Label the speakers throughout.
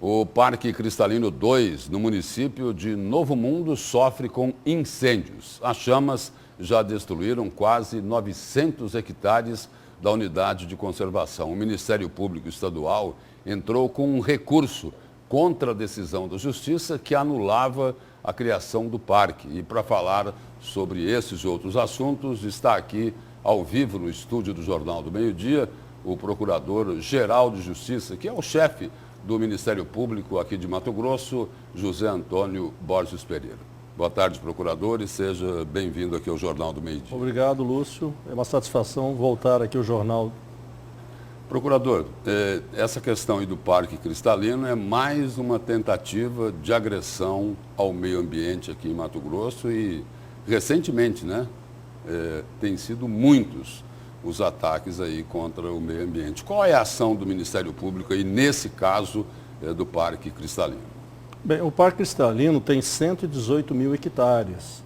Speaker 1: O Parque Cristalino 2, no município de Novo Mundo, sofre com incêndios. As chamas já destruíram quase 900 hectares da unidade de conservação. O Ministério Público Estadual entrou com um recurso contra a decisão da Justiça que anulava a criação do parque. E para falar sobre esses e outros assuntos, está aqui ao vivo no estúdio do Jornal do Meio-Dia o Procurador-Geral de Justiça, que é o chefe do Ministério Público aqui de Mato Grosso, José Antônio Borges Pereira. Boa tarde, procurador, e seja bem-vindo aqui ao Jornal do Meio-Dia.
Speaker 2: Obrigado, Lúcio. É uma satisfação voltar aqui ao Jornal.
Speaker 1: Procurador, essa questão aí do Parque Cristalino é mais uma tentativa de agressão ao meio ambiente aqui em Mato Grosso e, recentemente, né, tem sido muitos os ataques aí contra o meio ambiente. Qual é a ação do Ministério Público aí nesse caso do Parque Cristalino?
Speaker 2: Bem, o Parque Cristalino tem 118 mil hectares.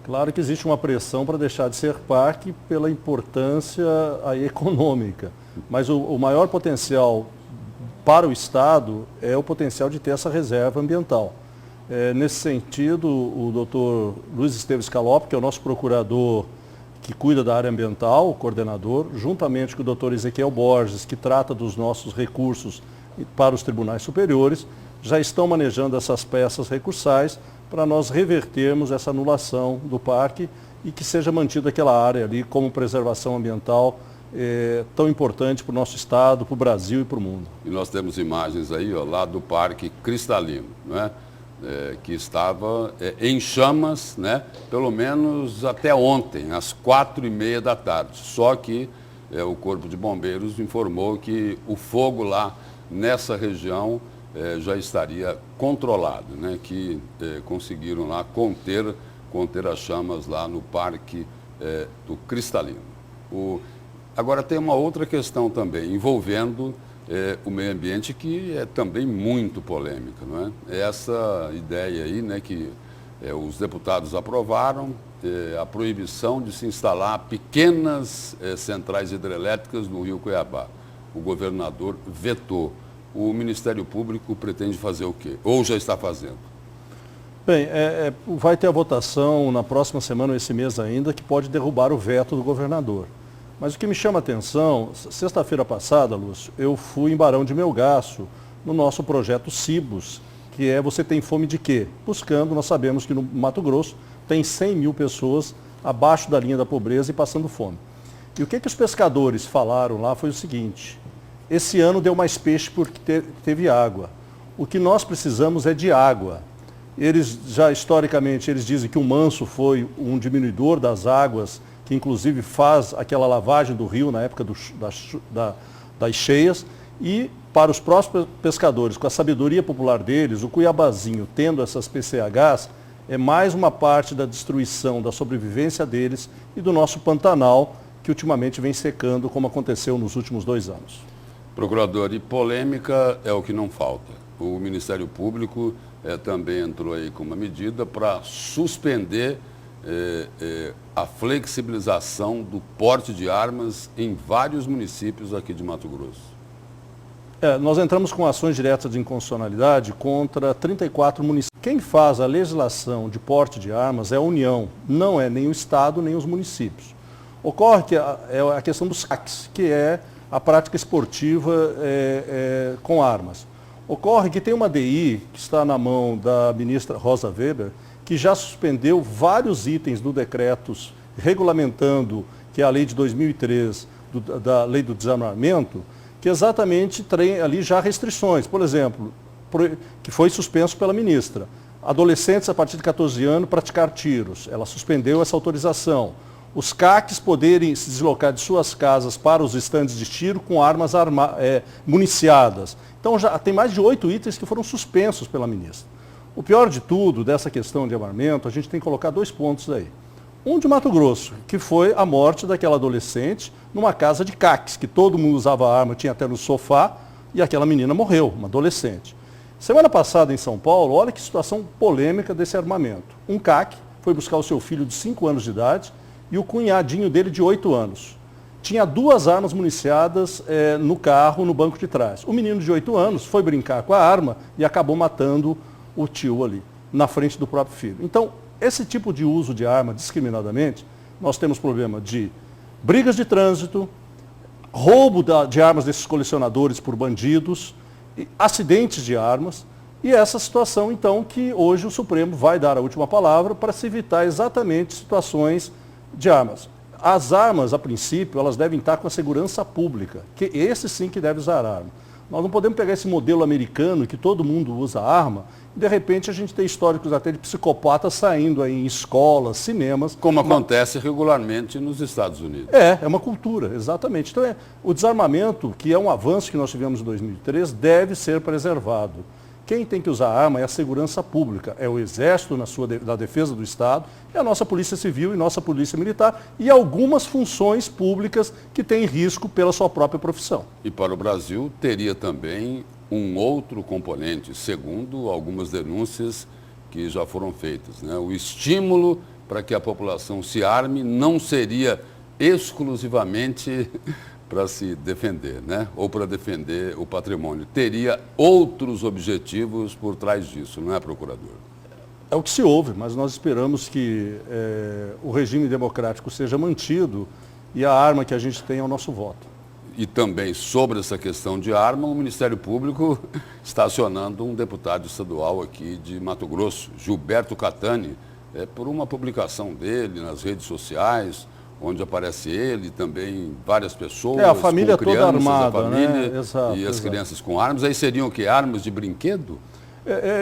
Speaker 2: Claro que existe uma pressão para deixar de ser parque pela importância aí econômica, mas o maior potencial para o Estado é o potencial de ter essa reserva ambiental. Nesse sentido, o doutor Luiz Esteves Calop, que é o nosso procurador que cuida da área ambiental, o coordenador, juntamente com o doutor Ezequiel Borges, que trata dos nossos recursos para os tribunais superiores, já estão manejando essas peças recursais para nós revertermos essa anulação do parque e que seja mantida aquela área ali como preservação ambiental tão importante para o nosso Estado, para o Brasil e para o mundo.
Speaker 1: E nós temos imagens aí, ó, lá do Parque Cristalino, não é? Que estava em chamas, né, pelo menos até ontem, às 4h30 da tarde. Só que o Corpo de Bombeiros informou que o fogo lá nessa região já estaria controlado, né, que conseguiram lá conter as chamas lá no Parque do Cristalino. Agora tem uma outra questão também envolvendo o meio ambiente que é também muito polêmica, não é? Essa ideia aí, né, que os deputados aprovaram, a proibição de se instalar pequenas centrais hidrelétricas no Rio Cuiabá. O governador vetou. O Ministério Público pretende fazer o quê? Ou já está fazendo?
Speaker 2: Bem, vai ter a votação na próxima semana, ou esse mês ainda, que pode derrubar o veto do governador. Mas o que me chama a atenção, sexta-feira passada, Lúcio, eu fui em Barão de Melgaço, no nosso projeto Cibos, que é Você Tem Fome de Quê? Buscando, nós sabemos que no Mato Grosso tem 100 mil pessoas abaixo da linha da pobreza e passando fome. E o que os pescadores falaram lá foi o seguinte: esse ano deu mais peixe porque teve água. O que nós precisamos é de água. Eles já, historicamente, eles dizem que o manso foi um diminuidor das águas, que inclusive faz aquela lavagem do rio na época das cheias, e para os próprios pescadores, com a sabedoria popular deles, o Cuiabazinho tendo essas PCHs, é mais uma parte da destruição da sobrevivência deles e do nosso Pantanal, que ultimamente vem secando, como aconteceu nos últimos 2 anos.
Speaker 1: Procurador, e polêmica é o que não falta. O Ministério Público também entrou aí com uma medida para suspender a flexibilização do porte de armas em vários municípios aqui de Mato Grosso.
Speaker 2: Nós entramos com ações diretas de inconstitucionalidade contra 34 municípios. Quem faz a legislação de porte de armas é a União, não é nem o Estado nem os municípios. Ocorre que é a questão dos CACs, que é a prática esportiva com armas. Ocorre que tem uma DI que está na mão da ministra Rosa Weber, que já suspendeu vários itens do decretos regulamentando, que é a lei de 2003, da lei do desarmamento, que exatamente tem ali já restrições. Por exemplo, que foi suspenso pela ministra. Adolescentes a partir de 14 anos praticar tiros. Ela suspendeu essa autorização. Os CACs poderem se deslocar de suas casas para os estandes de tiro com armas municiadas. Então já tem mais de 8 itens que foram suspensos pela ministra. O pior de tudo, dessa questão de armamento, a gente tem que colocar 2 pontos aí. Um de Mato Grosso, que foi a morte daquela adolescente numa casa de CACs, que todo mundo usava arma, tinha até no sofá, e aquela menina morreu, uma adolescente. Semana passada em São Paulo, olha que situação polêmica desse armamento. Um CAC foi buscar o seu filho de 5 anos de idade e o cunhadinho dele de 8 anos. tinha 2 armas municiadas no carro, no banco de trás. O menino de 8 anos foi brincar com a arma e acabou matando o tio ali, na frente do próprio filho. Então, esse tipo de uso de arma discriminadamente, nós temos problema de brigas de trânsito, roubo de armas desses colecionadores por bandidos, acidentes de armas, e essa situação, então, que hoje o Supremo vai dar a última palavra para se evitar exatamente situações de armas. As armas, a princípio, elas devem estar com a segurança pública, que esse sim que deve usar arma. Nós não podemos pegar esse modelo americano que todo mundo usa arma, e de repente a gente tem históricos até de psicopatas saindo aí em escolas, cinemas.
Speaker 1: Como acontece regularmente nos Estados Unidos.
Speaker 2: É uma cultura, exatamente. Então o desarmamento, que é um avanço que nós tivemos em 2003, deve ser preservado. Quem tem que usar arma é a segurança pública, é o Exército na defesa do Estado, é a nossa Polícia Civil e nossa Polícia Militar e algumas funções públicas que têm risco pela sua própria profissão.
Speaker 1: E para o Brasil teria também um outro componente, segundo algumas denúncias que já foram feitas, né? O estímulo para que a população se arme não seria exclusivamente para se defender, né? Ou para defender o patrimônio. Teria outros objetivos por trás disso, não é, procurador?
Speaker 2: É o que se ouve, mas nós esperamos que o regime democrático seja mantido e a arma que a gente tem é o nosso voto.
Speaker 1: E também sobre essa questão de arma, o Ministério Público está acionando um deputado estadual aqui de Mato Grosso, Gilberto Catani, por uma publicação dele nas redes sociais, onde aparece ele, também várias pessoas,
Speaker 2: a família
Speaker 1: com crianças,
Speaker 2: toda armada,
Speaker 1: a família,
Speaker 2: né? Exato,
Speaker 1: e as crianças com armas. Aí seriam o quê? Armas de brinquedo?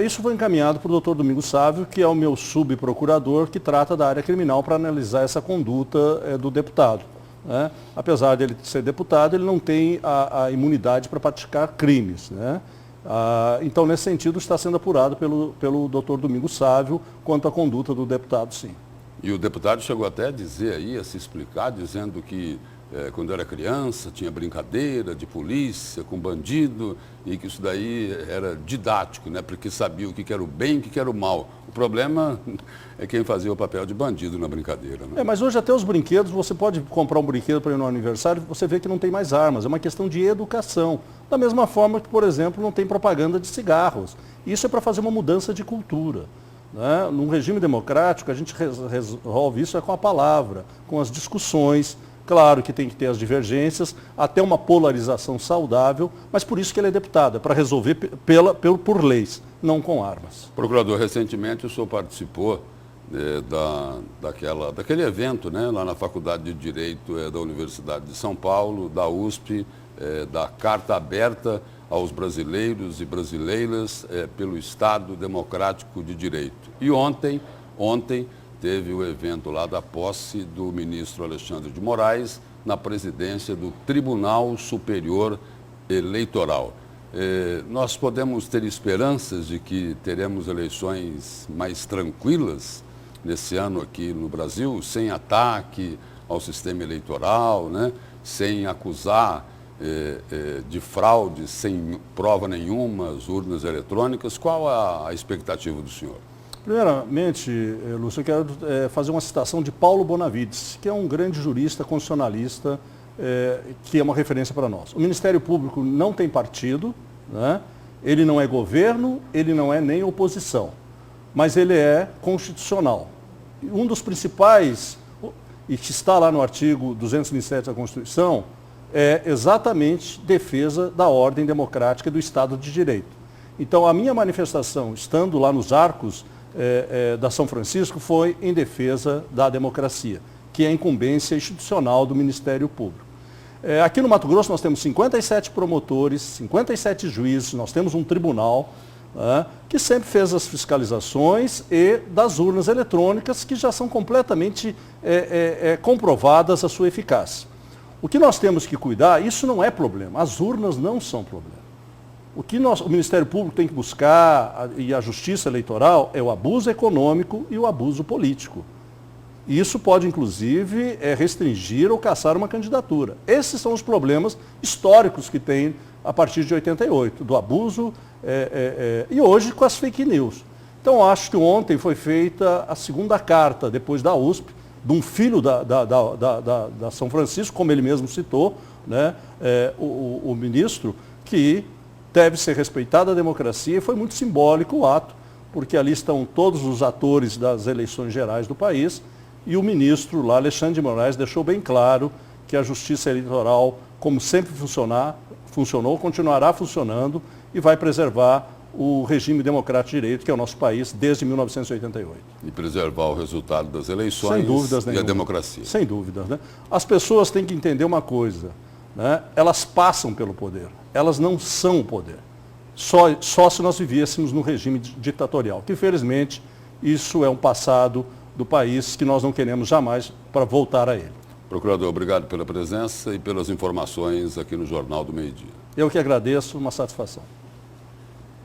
Speaker 2: Isso foi encaminhado para o doutor Domingos Sávio, que é o meu subprocurador, que trata da área criminal para analisar essa conduta do deputado. Né? Apesar dele ser deputado, ele não tem a imunidade para praticar crimes. Né? Então, nesse sentido, está sendo apurado pelo doutor Domingos Sávio quanto à conduta do deputado, sim.
Speaker 1: E o deputado chegou até a dizer aí, a se explicar, dizendo que quando era criança tinha brincadeira de polícia com bandido e que isso daí era didático, né? Porque sabia o que era o bem e o que era o mal. O problema é quem fazia o papel de bandido na brincadeira. Né?
Speaker 2: Mas hoje até os brinquedos, você pode comprar um brinquedo para ir no aniversário, você vê que não tem mais armas, é uma questão de educação. Da mesma forma que, por exemplo, não tem propaganda de cigarros. Isso é para fazer uma mudança de cultura. Né? Num regime democrático, a gente resolve isso com a palavra, com as discussões. Claro que tem que ter as divergências, até uma polarização saudável, mas por isso que ele é deputado, é para resolver por leis, não com armas.
Speaker 1: Procurador, recentemente o senhor participou daquele evento, né, lá na Faculdade de Direito da Universidade de São Paulo, da USP, da Carta Aberta aos brasileiros e brasileiras pelo Estado Democrático de Direito. E ontem teve o evento lá da posse do ministro Alexandre de Moraes na presidência do Tribunal Superior Eleitoral. Nós podemos ter esperanças de que teremos eleições mais tranquilas nesse ano aqui no Brasil, sem ataque ao sistema eleitoral, né? Sem acusar de fraude, sem prova nenhuma, as urnas eletrônicas. Qual a expectativa do senhor?
Speaker 2: Primeiramente, Lúcio, eu quero fazer uma citação de Paulo Bonavides, que é um grande jurista constitucionalista, que é uma referência para nós. O Ministério Público não tem partido, né? Ele não é governo, ele não é nem oposição, mas ele é constitucional. Um dos principais, e que está lá no artigo 227 da Constituição, é exatamente defesa da ordem democrática e do Estado de Direito. Então, a minha manifestação, estando lá nos arcos da São Francisco, foi em defesa da democracia, que é a incumbência institucional do Ministério Público. Aqui no Mato Grosso nós temos 57 promotores, 57 juízes, nós temos um tribunal que sempre fez as fiscalizações e das urnas eletrônicas, que já são completamente comprovadas a sua eficácia. O que nós temos que cuidar, isso não é problema, as urnas não são problema. O que o Ministério Público tem que buscar, e a Justiça Eleitoral, é o abuso econômico e o abuso político. E isso pode, inclusive, restringir ou caçar uma candidatura. Esses são os problemas históricos que tem a partir de 88, do abuso e hoje com as fake news. Então, acho que ontem foi feita a segunda carta, depois da USP, de um filho da São Francisco, como ele mesmo citou, né, o ministro, que deve ser respeitada a democracia, e foi muito simbólico o ato, porque ali estão todos os atores das eleições gerais do país, e o ministro lá, Alexandre de Moraes, deixou bem claro que a justiça eleitoral, como sempre funcionou, continuará funcionando e vai preservar o regime democrático de direito, que é o nosso país desde 1988.
Speaker 1: E preservar o resultado das eleições.
Speaker 2: Sem dúvidas
Speaker 1: e a democracia.
Speaker 2: Sem dúvidas. Né? As pessoas têm que entender uma coisa, né? Elas passam pelo poder, elas não são o poder. Só se nós vivêssemos no regime ditatorial, que infelizmente isso é um passado do país que nós não queremos jamais para voltar a ele.
Speaker 1: Procurador, obrigado pela presença e pelas informações aqui no Jornal do Meio-Dia.
Speaker 2: Eu que agradeço, uma satisfação.